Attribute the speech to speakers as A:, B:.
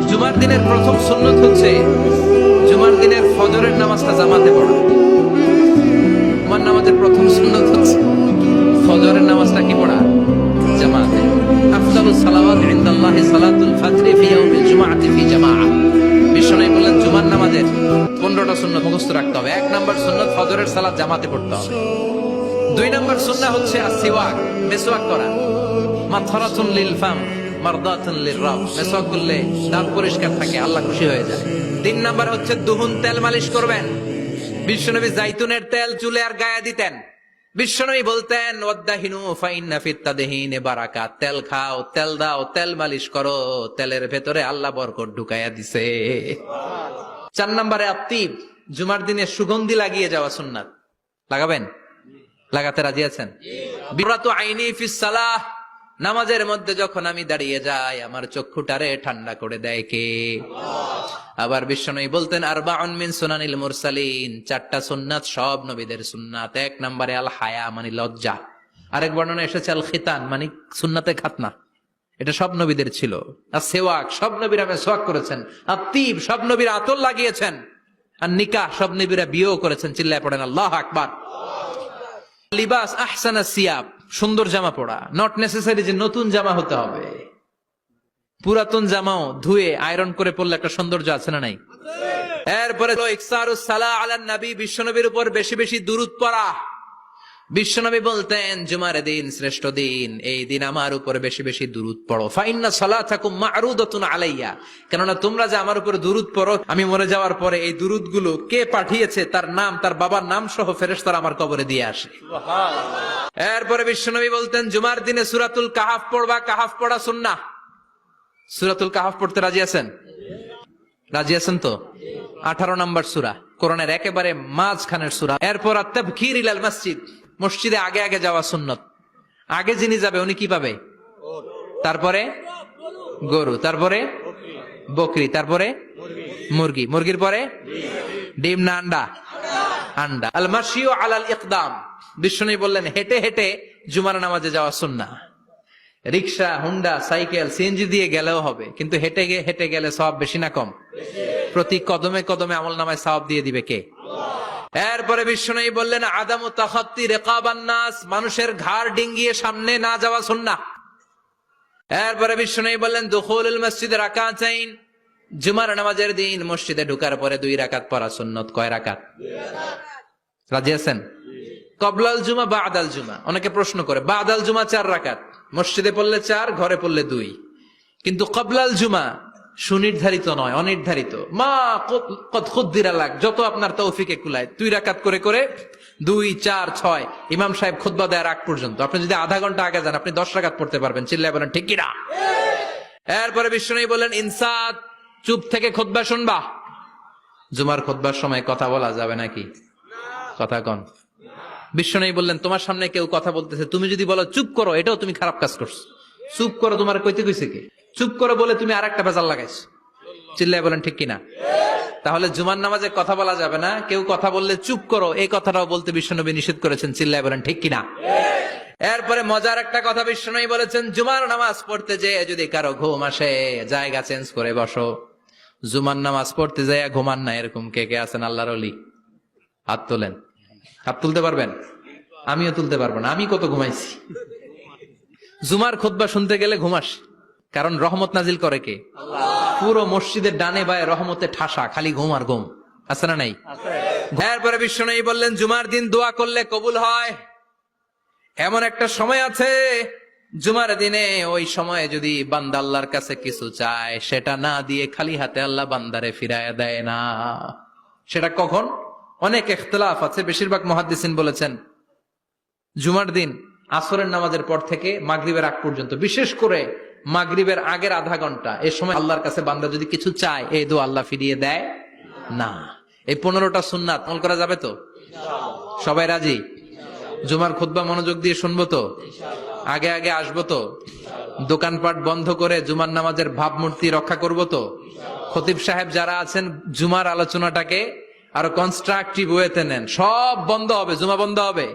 A: জুমার দিনের প্রথম সুন্নত হচ্ছে জুমার দিনের ফজরের নামাজটা জামাতে পড়া। জুমার নামাজের প্রথম সুন্নত হচ্ছে ফজরের নামাজটা কি পড়া? জামাতে। আফদালুস সালাওয়াত ইনদাল্লাহি সালাতুল ফাজরি ফি ইয়াউমিল জুমআতি ফি জামাআহ। বিশ্বনবী বললেন জুমার নামাজের 15টা সুন্নত মুখস্থ রাখতে হবে। 1 নাম্বার সুন্নত ফজরের সালাত জামাতে পড়তে হবে। 2 নাম্বার সুন্নাহ হচ্ছে আসওয়াক, মিসওয়াক করা। মাতহারাতুন লিল ফাম মারদাতুন লিররাব, মিসওয়াক করলে দাঁত পরিষ্কার থাকে, আল্লাহ খুশি হয়ে যায়। 3 নাম্বার হচ্ছে দুহুন, তেল মালিশ করবেন। বিশ্বনবী জাইতুনের তেল চুলে আর গায়ে দিতেন। বিশ্বনবী বলতেন ওয়াদাহিনু ফাইন্না ফিত তাদহিনে বারাকাত, তেল খাও, তেল দাও, তেল মালিশ করো, তেলের ভেতরে আল্লাহ বরকত ঢুকাইয়া দিছে। 4 নম্বরে আত্তিব, জুমার দিনে সুগন্ধি লাগিয়ে যাওয়া সুন্নাত। লাগাবেন? লাগাতে রাজি আছেন? বিরাতু আইনি ফিস সালাহ, নামাজের মধ্যে যখন আমি দাঁড়িয়ে যাই আমার চক্ষুটারে ঠান্ডা করে দেয় কে? আবার বিশ্বনবী বলতেন আরবাউন মিন সুনানিল মুরসালিন, 4টা সুন্নাত সব নবীদের সুন্নাত। 1 নম্বরে আল হায়া মানে লজ্জা। আরেক বর্ণনা এসেছে আল খিতান মানে সুন্নাতে খাতনা, এটা সব নবীদের ছিল। আর সেওয়াক, সব নবীরা মেসওয়াক করেছেন। আর তিব, সব নবীরা আতর লাগিয়েছেন। আর নিকাহ, সব নবীরা বিয়েও করেছেন। চিল্লায় পড়েন আল্লাহু আকবার। লিবাস আহসানা সিয়াব, সুন্দর জামা পড়া। নট নেসেসারি যে নতুন জামা হতে হবে, পুরাতন জামাও ধুয়ে আয়রন করে পড়লে একটা সৌন্দর্য আছে না নাই? এরপরে ইকসারুস সালাহ আলান নবী, বিশ্বনবীর উপর বেশি বেশি দুরূদ পড়া। বিশ্বনবী বলতেন জুমার দিন শ্রেষ্ঠ দিন, এই দিন আমার উপর বেশি বেশি দুরূদ পড়ো। ফাইন্না সালাতাকুম মা'রুদাতুন আলাইয়া, কেননা তোমরা যে আমার উপর দুরূদ পড়ো, আমি মরে যাওয়ার পরে এই দুরূদ গুলো কে পাঠিয়েছে তার নাম, তার বাবার নাম সহ ফেরেশতারা আমার কবরে দিয়ে আসে। সুবহানাল্লাহ। এরপরে বিশ্বনবী বলতেন জুমার দিনে সূরাতুল কাহাফ পড়বা। কাহাফ পড়া সুন্নাহ। সূরাতুল কাহাফ পড়তে রাজি আছেন? রাজি আছেন তো? 18 নম্বর সূরা, কোরআনের একেবারে মাঝখানের সূরা। এরপর আত-তাবকির ইলাল মসজিদ, মসজিদে আগে আগে যাওয়া সুন্নত। আগে যিনি যাবে উনি কি পাবে? তারপরে গরু, তারপরে বকরি, তারপরে মুরগি, মুরগির পরে ডিম না আন্ডা? আন্ডা। আল মাশিউ আলাল ইকদাম, বিশ্বনবী বললেন হেঁটে হেঁটে জুমার নামাজে যাওয়া সুন্নাহ। রিকশা, হুন্ডা, সাইকেল, সিএনজি দিয়ে গেলেও হবে, কিন্তু হেঁটে হেঁটে গেলে সওয়াব বেশি না কম? প্রতি কদমে কদমে আমলনামায় সওয়াব দিয়ে দিবে কে? এরপরে বিশ্বনবী বললেন আদামু তাখাত্তি রিকাবান নাস, মানুষের ঘাড় ডিঙ্গিয়ে সামনে না যাওয়া সুন্নাহ। এরপরে বিশ্বনবী বললেন দুখুলুল মসজিদে রাকাতাইন, জুমার নামাজের দিন মসজিদে ঢোকার পরে 2 রাকাত পড়া সুন্নত। কয় রাকাত? 2 রাকাত। রাজি আছেন? কবলাল জুমা বাদাল জুমা, অনেকে প্রশ্ন করে বাদাল জুমা 4 রাকাত, মসজিদে পড়লে 4, ঘরে পড়লে 2, কিন্তু কবলাল জুমা সুনির্ধারিত নয়, অনির্ধারিত। মা কদ খুদ্দিরা লাক, যত আপনার তৌফিকে কুলায় 2 রাকাত করে করে 2, 4, 6 ইমাম সাহেব খুতবা দেওয়ার আগ পর্যন্ত। আপনি যদি আধা ঘন্টা আগে যান আপনি 10 রাকাত পড়তে পারবেন। চিল্লায় বলেন ঠিক কিনা? এরপরে বিশ্বনবী বললেন ইনসাত, চুপ থেকে খুতবা শুনবা। জুমার খুতবার সময় কথা বলা যাবে নাকি? কথা কন। বিশ্বনবী বললেন তোমার সামনে কেউ কথা বলতেছে, তুমি যদি বলো চুপ করো, এটাও তুমি খারাপ কাজ করছো। চুপ করো তোমার কইতে কইছে কে? চুপ করো বলে তুমি আরেকটা ভেজাল লাগাইছো। চিল্লায় বলেন ঠিক কিনা? তাহলে জুমার নামাজে কথা বলা যাবে না, কেউ কথা বললে চুপ করো এই কথাটাও বলতে বিশ্বনবী নিষেধ করেছেন। চিল্লায় বলেন ঠিক কিনা? এরপরে মজার একটা কথা বিশ্বনবী বলেছেন জুমার নামাজ পড়তে যেয়ে যদি কারো ঘুম আসে জায়গা চেঞ্জ করে বসো। জুমার নামাজ পড়তে যেয়ে ঘুমান না, এরকম কে কে আছেন আল্লাহর ওলি? হাত তোলেন। হাত তুলতে পারবেন? আমিও তুলতে পারবো না, আমি কত ঘুমাইছি। জুমার খুতবা শুনতে গেলে ঘুমাস, কারণ রহমত নাজিল করে কে? আল্লাহ। পুরো মসজিদের ডানে বায়ে রহমতে ঠাসা, খালি ঘুম আর ঘুম। আছে না নাই? এরপরে বিশ্বনবী বললেন জুমার দিন দোয়া করলে কবুল হয়। এমন একটা সময় আছে জুমার দিনে, ওই সময়ে যদি বান্দা আল্লাহর কাছে কিছু চায় সেটা না দিয়ে খালি হাতে আল্লাহ বান্দারে ফিরায় দেয় না। সেটা কখন? অনেক ইখতিলাফ আছে, বেশিরভাগ মুহাদ্দিসিন বলেছেন জুমার দিন আসরের নামাজের পর থেকে মাগরিবের আগ পর্যন্ত, বিশেষ করে মাগরিবের আগের আধা ঘন্টা, এই সময় আল্লাহর কাছে বান্দা যদি কিছু চায় এই দোয়া আল্লাহ ফিরিয়ে দেয় না। এই 15টা সুন্নাত আমল করা যাবে তো? সবাই রাজি? জুমার খুতবা মনোযোগ দিয়ে শুনবো তো? আগে আগে আসবো তো? দোকানপাট বন্ধ করে জুমার নামাজের ভাবমূর্তি রক্ষা করবো তো? খতিব সাহেব যারা আছেন জুমার আলোচনাটাকে আরো কনস্ট্রাকটিভ ওয়েতে নেন। সব বন্ধ হবে, জুমা বন্ধ হবে।